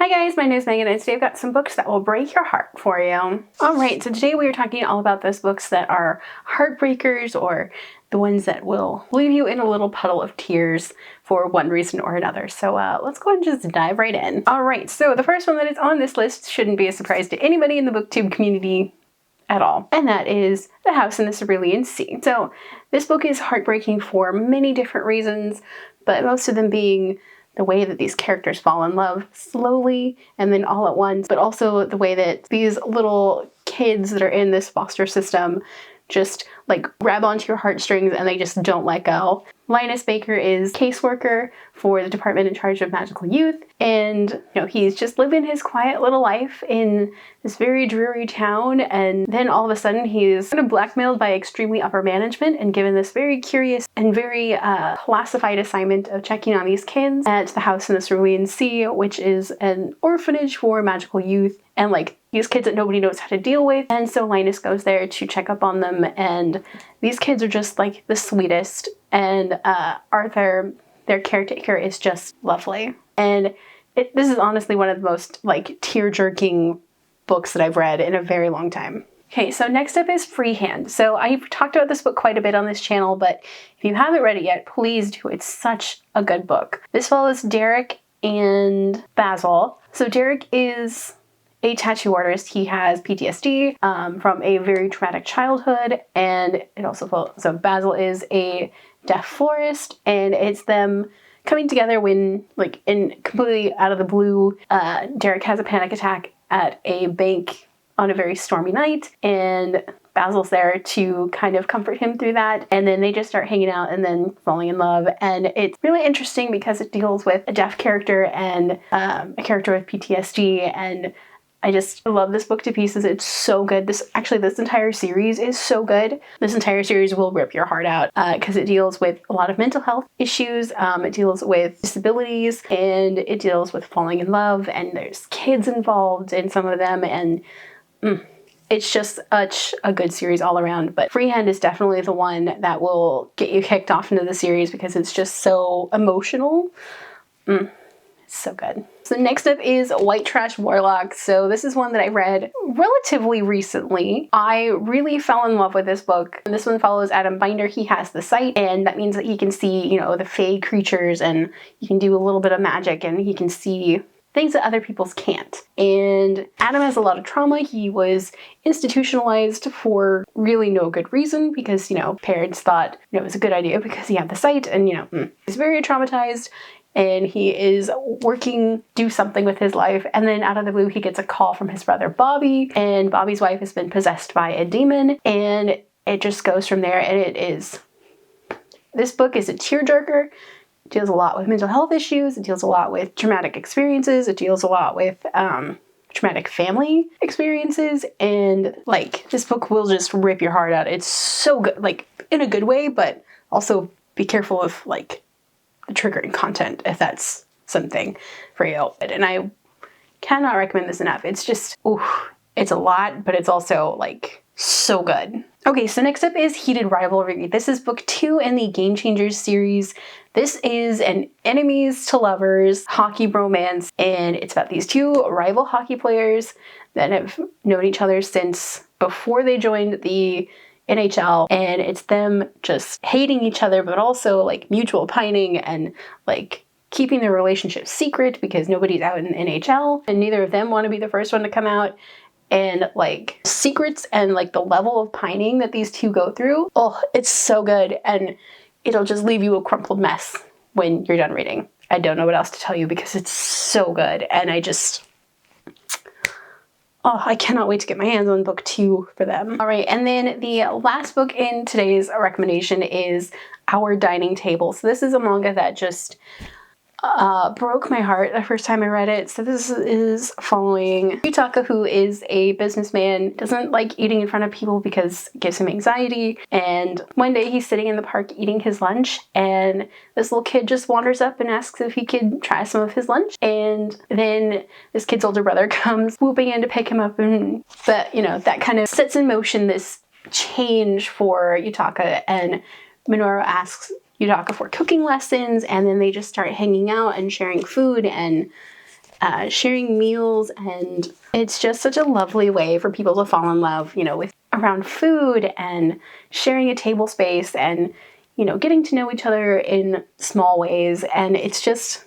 Hi guys, my name is Megan and today I've got some books that will break your heart for you. Alright, so today we are talking all about those books that are heartbreakers or the ones that will leave you in a little puddle of tears for one reason or another. So let's go ahead and just dive right in. Alright, so the first one that is on this list shouldn't be a surprise to anybody in the booktube community at all, and that is The House in the Cerulean Sea. So this book is heartbreaking for many different reasons, but most of them being the way that these characters fall in love slowly and then all at once, but also the way that these little kids that are in this foster system just like grab onto your heartstrings and they just don't let go. Linus Baker is caseworker for the department in charge of magical youth, and he's just living his quiet little life in this very dreary town, and then all of a sudden he's kind of blackmailed by extremely upper management and given this very curious and very classified assignment of checking on these kids at the House in the Cerulean Sea, which is an orphanage for magical youth, and like these kids that nobody knows how to deal with. And so Linus goes there to check up on them, and these kids are just like the sweetest, and Arthur, their caretaker, is just lovely. And this is honestly one of the most like tear-jerking books that I've read in a very long time. Okay, so next up is Freehand. So I've talked about this book quite a bit on this channel, but if you haven't read it yet, please do. It's such a good book. This follows Derek and Basil. So Derek is a tattoo artist. He has PTSD from a very traumatic childhood, and it also follows, so Basil is a deaf florist, and it's them coming together when, like, in completely out of the blue, Derek has a panic attack at a bank on a very stormy night, and Basil's there to kind of comfort him through that, and then they just start hanging out and then falling in love. And it's really interesting because it deals with a deaf character and a character with PTSD, and I just love this book to pieces. It's so good. This entire series is so good. This entire series will rip your heart out because it deals with a lot of mental health issues. It deals with disabilities, and it deals with falling in love, and there's kids involved in some of them, and it's just such a good series all around. But Freehand is definitely the one that will get you kicked off into the series because it's just so emotional. It's so good. So next up is White Trash Warlock. So this is one that I read relatively recently. I really fell in love with this book. And this one follows Adam Binder. He has the sight, and that means that he can see, the fey creatures, and he can do a little bit of magic, and he can see things that other people can't. And Adam has a lot of trauma. He was institutionalized for really no good reason because, parents thought it was a good idea because he had the sight, and, he's very traumatized. And he is working, do something with his life, and then out of the blue he gets a call from his brother Bobby, and Bobby's wife has been possessed by a demon, and it just goes from there. And this book is a tearjerker. It deals a lot with mental health issues, it deals a lot with traumatic experiences, it deals a lot with traumatic family experiences, and like this book will just rip your heart out. It's so good, like in a good way, but also be careful of like the triggering content if that's something for you. And I cannot recommend this enough. It's just, it's a lot, but it's also like so good. Okay, so next up is Heated Rivalry. This is book 2 in the Game Changers series. This is an enemies to lovers hockey bromance, and it's about these two rival hockey players that have known each other since before they joined the NHL, and it's them just hating each other, but also like mutual pining and like keeping their relationship secret because nobody's out in the NHL and neither of them want to be the first one to come out. And like secrets and like the level of pining that these two go through, it's so good, and it'll just leave you a crumpled mess when you're done reading. I don't know what else to tell you because it's so good, and I cannot wait to get my hands on book 2 for them. All right, and then the last book in today's recommendation is Our Dining Table. So this is a manga that just broke my heart the first time I read it. So this is following Yutaka, who is a businessman, doesn't like eating in front of people because it gives him anxiety. And one day he's sitting in the park eating his lunch, and this little kid just wanders up and asks if he could try some of his lunch. And then this kid's older brother comes whooping in to pick him up, and that kind of sets in motion this change for Yutaka. And Minoru asks Yutaka for cooking lessons, and then they just start hanging out and sharing food, and sharing meals, and it's just such a lovely way for people to fall in love, you know, with around food and sharing a table space and, you know, getting to know each other in small ways. And it's just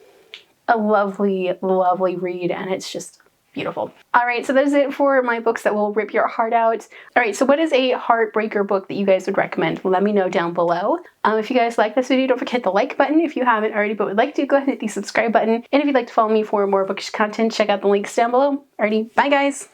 a lovely, lovely read, and it's just beautiful. All right, so that is it for my books that will rip your heart out. All right, so what is a heartbreaker book that you guys would recommend? Let me know down below. If you guys like this video, don't forget the like button if you haven't already, but would like to, go ahead and hit the subscribe button. And if you'd like to follow me for more bookish content, check out the links down below. Alrighty, bye guys.